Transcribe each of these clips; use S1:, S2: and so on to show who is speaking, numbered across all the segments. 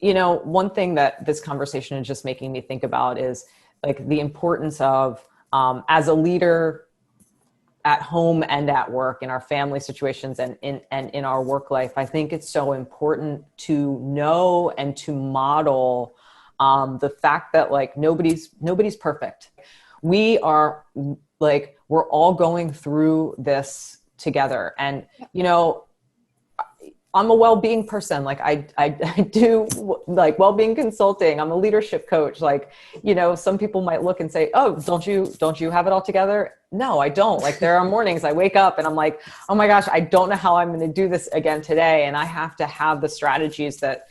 S1: one thing that this conversation is just making me think about is like the importance of, as a leader at home and at work, in our family situations and in our work life, I think it's so important to know and to model the fact that like nobody's perfect. We are like, we're all going through this together. And, I'm a well-being person. Like I do like well-being consulting. I'm a leadership coach. Like, some people might look and say, oh, don't you have it all together? No, I don't. Like there are mornings I wake up and I'm like, oh my gosh, I don't know how I'm going to do this again today. And I have to have the strategies that,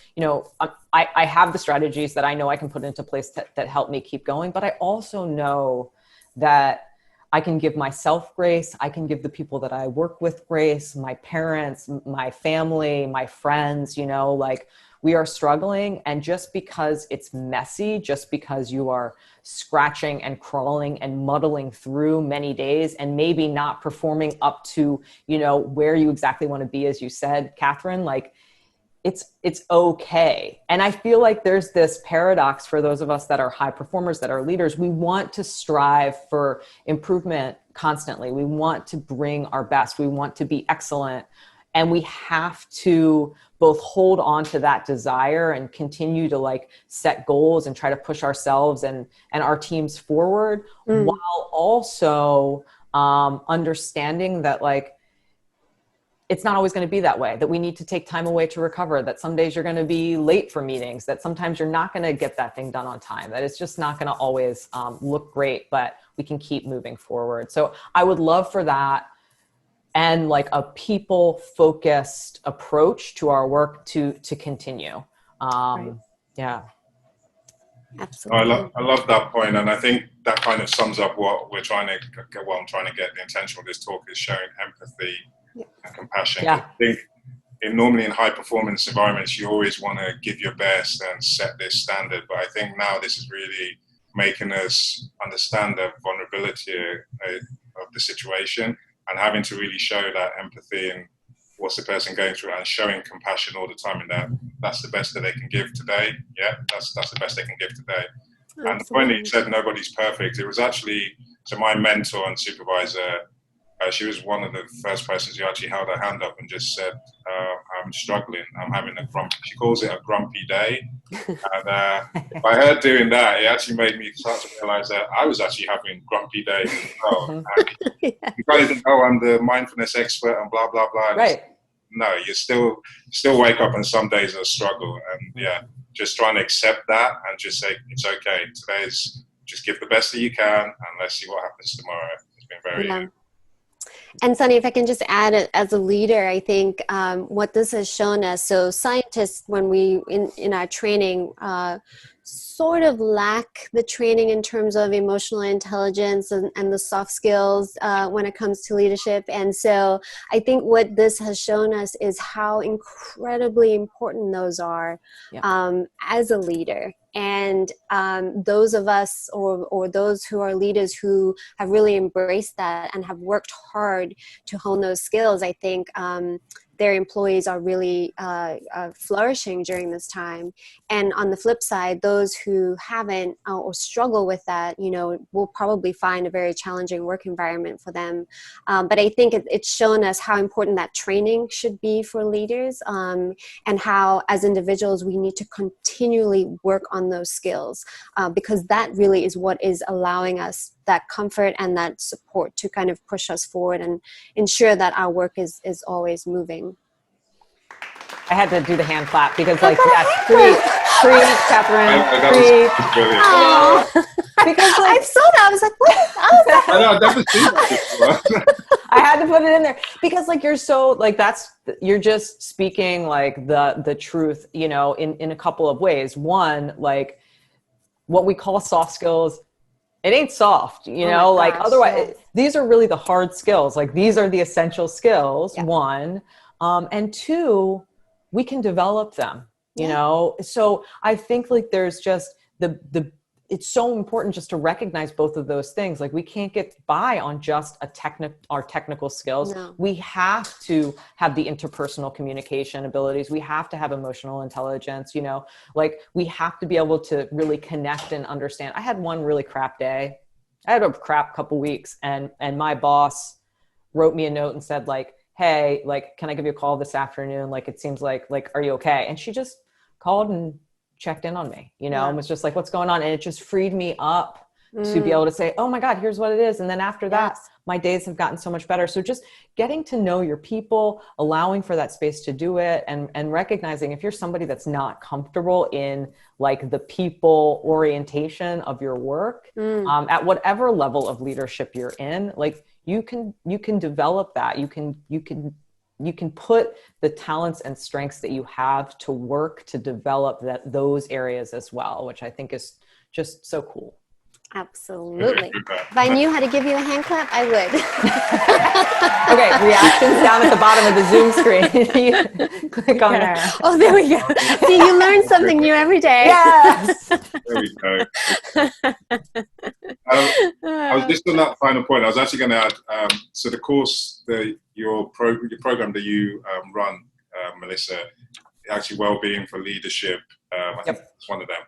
S1: I have the strategies that I know I can put into place that help me keep going. But I also know that I can give myself grace. I can give the people that I work with grace, my parents, my family, my friends, like we are struggling. And just because it's messy, just because you are scratching and crawling and muddling through many days and maybe not performing up to, where you exactly want to be, as you said, Catherine, like it's okay. And I feel like there's this paradox for those of us that are high performers, that are leaders. We want to strive for improvement constantly. We want to bring our best. We want to be excellent. And we have to both hold on to that desire and continue to like set goals and try to push ourselves and our teams forward, while also understanding that like, it's not always going to be that way, that we need to take time away to recover, that some days you're going to be late for meetings, that sometimes you're not going to get that thing done on time, that it's just not going to always look great, but we can keep moving forward. So I would love for that, and like a people focused approach to our work to continue.
S2: Right.
S1: Yeah.
S2: Absolutely.
S3: I love that point, and I think that kind of sums up what I'm trying to get. The intention of this talk is showing empathy and compassion.
S1: Yeah.
S3: I think normally in high performance environments, you always want to give your best and set this standard. But I think now this is really making us understand the vulnerability of the situation, and having to really show that empathy and what's the person going through, and showing compassion all the time, and that's the best that they can give today. Yeah, that's the best they can give today.
S2: Absolutely.
S3: And the point that you said nobody's perfect, it was actually, so my mentor and supervisor, she was one of the first persons who actually held her hand up and just said, I'm struggling, I'm having a grumpy, she calls it a grumpy day. And by her doing that, it actually made me start to realize that I was actually having grumpy days as well. You kind of think, oh, I'm the mindfulness expert and blah, blah, blah. And
S1: Right.
S3: No, you still wake up and some days are a struggle. And just trying to accept that and just say, it's okay. Today's, just give the best that you can and let's see what happens tomorrow. It's been very...
S2: And Sunny, if I can just add, as a leader, I think what this has shown us, so scientists, when we, in our training, sort of lack the training in terms of emotional intelligence and the soft skills when it comes to leadership. And so I think what this has shown us is how incredibly important those are as a leader. And those of us or those who are leaders who have really embraced that and have worked hard to hone those skills, I think their employees are really flourishing during this time. And on the flip side, those who haven't or struggle with that, will probably find a very challenging work environment for them. But I think it's shown us how important that training should be for leaders, and how as individuals we need to continually work on those skills, because that really is what is allowing us that comfort and that support to kind of push us forward and ensure that our work is always moving.
S1: I had to do the hand clap because yes, preach, Catherine, preach. Because
S2: I saw that, I was like, what?
S3: I know, I've never seen that before.
S1: I had to put it in there because you're so you're just speaking the truth, in a couple of ways. One, what we call soft skills, it ain't soft, otherwise these are really the hard skills. These are the essential skills, one. And two, we can develop them, so I think there's just it's so important just to recognize both of those things. Like we can't get by on just our technical skills.
S2: No.
S1: We have to have the interpersonal communication abilities. We have to have emotional intelligence, you know, like we have to be able to really connect and understand. I had one really crap day. I had a crap couple weeks, and my boss wrote me a note and said like, hey, like, can I give you a call this afternoon? Like, it seems like, are you okay? And she just called and checked in on me, you know, and was just like, what's going on? And it just freed me up to be able to say, oh my God, here's what it is. And then after that, my days have gotten so much better. So just getting to know your people, allowing for that space to do it, and recognizing if you're somebody that's not comfortable in like the people orientation of your work, at whatever level of leadership you're in, like you can develop that. You can put the talents and strengths that you have to work to develop those areas as well, which I think is just so cool.
S2: Absolutely. If I knew how to give you a hand clap, I would.
S1: Okay, reactions down at the bottom of the Zoom screen. Click on there.
S2: Oh, there we go. See, you learn something new every day.
S1: Yes.
S3: There we go. I was just on that final point. I was actually going to add, so the course, your program that you run, Melissa, actually Wellbeing for Leadership, I think it's one of them.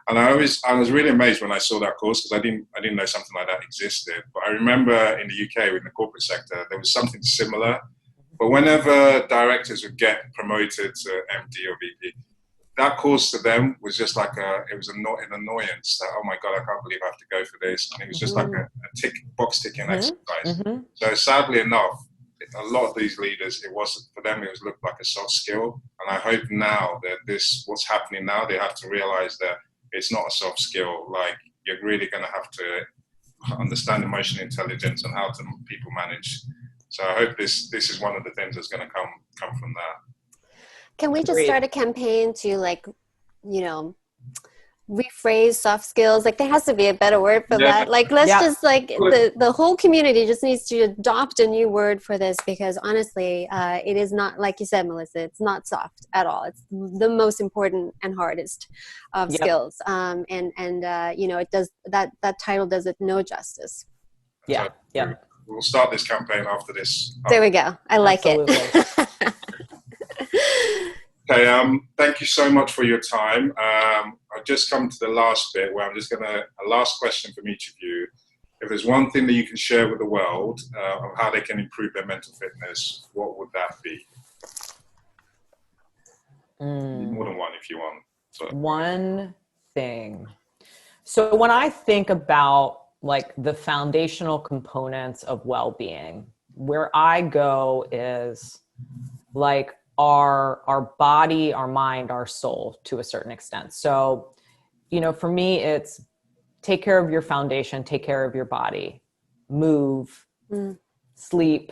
S3: And I was really amazed when I saw that course, because I didn't know something like that existed. But I remember in the UK, in the corporate sector, there was something similar. But whenever directors would get promoted to MD or VP, that course to them was just like an annoyance that, oh my God, I can't believe I have to go for this. And it was just like a box ticking exercise. So sadly enough, a lot of these leaders, it looked like a soft skill. And I hope now that what's happening now, they have to realize that it's not a soft skill. Like, you're really going to have to understand emotional intelligence and how to people manage. So I hope this is one of the things that's going to come from that.
S2: Can we just start a campaign to, like, you know, rephrase soft skills? Like, there has to be a better word for that. Like, let's just, like, the whole community just needs to adopt a new word for this, because honestly, it is not, like you said, Melissa, it's not soft at all. It's the most important and hardest of skills. And you know, it does that title does it no justice.
S1: Yeah.
S3: We'll start this campaign after this.
S2: There we go. I like it.
S3: Okay, thank you so much for your time. I've just come to the last bit where I'm just a last question from each of you. If there's one thing that you can share with the world of how they can improve their mental fitness, what would that be? More than one if you want. So.
S1: One thing. So when I think about like the foundational components of well-being, where I go is like our body, our mind, our soul to a certain extent. So, you know, for me, it's take care of your foundation, take care of your body, move, sleep,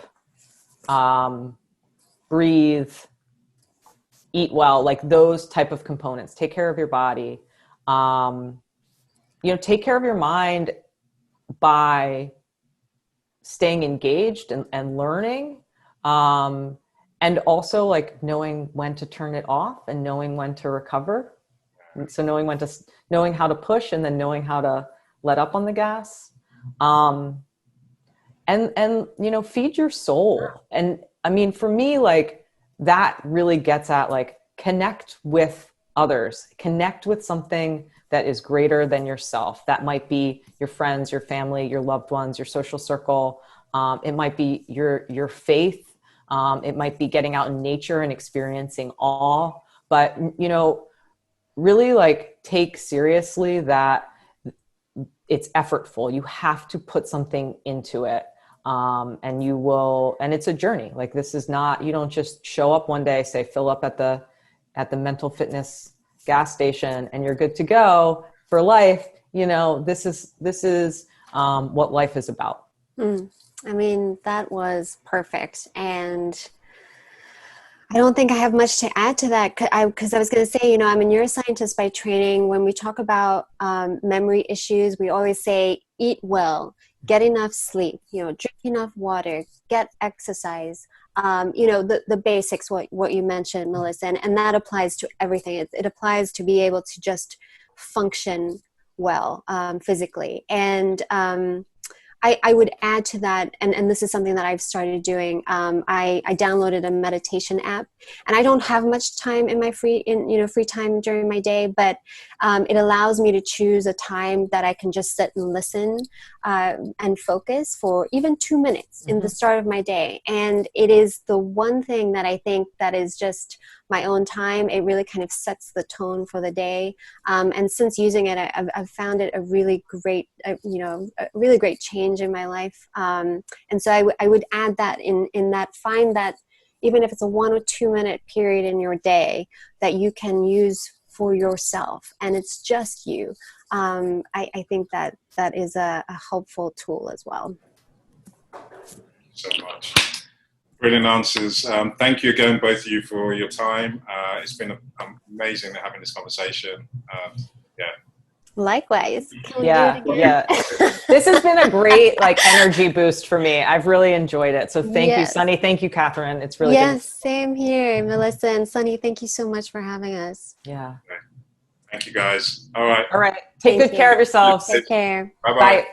S1: breathe, eat well, like those type of components. Take care of your body. You know, take care of your mind by staying engaged and learning. And also like knowing when to turn it off and knowing when to recover. And so knowing how to push and then knowing how to let up on the gas. And you know, feed your soul. And I mean, for me, like that really gets at like connect with others, connect with something that is greater than yourself. That might be your friends, your family, your loved ones, your social circle. It might be your faith. It might be getting out in nature and experiencing awe, but, you know, really like take seriously that it's effortful. You have to put something into it. And it's a journey. Like this is not, you don't just show up one day, say, fill up at the mental fitness gas station and you're good to go for life. You know, this is what life is about.
S2: I mean, that was perfect. And I don't think I have much to add to that because I was going to say, you know, I'm a neuroscientist by training. When we talk about memory issues, we always say, eat well, get enough sleep, you know, drink enough water, get exercise, you know, the basics, what you mentioned, Melissa, and that applies to everything. It applies to be able to just function well physically. And I would add to that, and this is something that I've started doing. I downloaded a meditation app, and I don't have much time in my free time during my day, but it allows me to choose a time that I can just sit and listen and focus for even 2 minutes in the start of my day. And it is the one thing that I think that is just my own time. It really kind of sets the tone for the day. And since using it, I've found it a really great, a really great change in my life. And so I would add that in that, find that even if it's a 1 or 2 minute period in your day that you can use for yourself, and it's just you. I think that is a helpful tool as well.
S3: So much. Brilliant answers. Thank you again, both of you, for your time. It's been amazing having this conversation.
S2: Likewise. Can we
S1: Yeah,
S2: do it again?
S1: yeah. This has been a great energy boost for me. I've really enjoyed it. So thank you, Sunny. Thank you, Catherine. It's really
S2: yes, same here, Melissa and Sunny. Thank you so much for having us.
S1: Yeah.
S3: Thank you, guys. All right.
S1: All right. Take good care of yourselves.
S2: Take care.
S3: Bye-bye.
S1: Bye.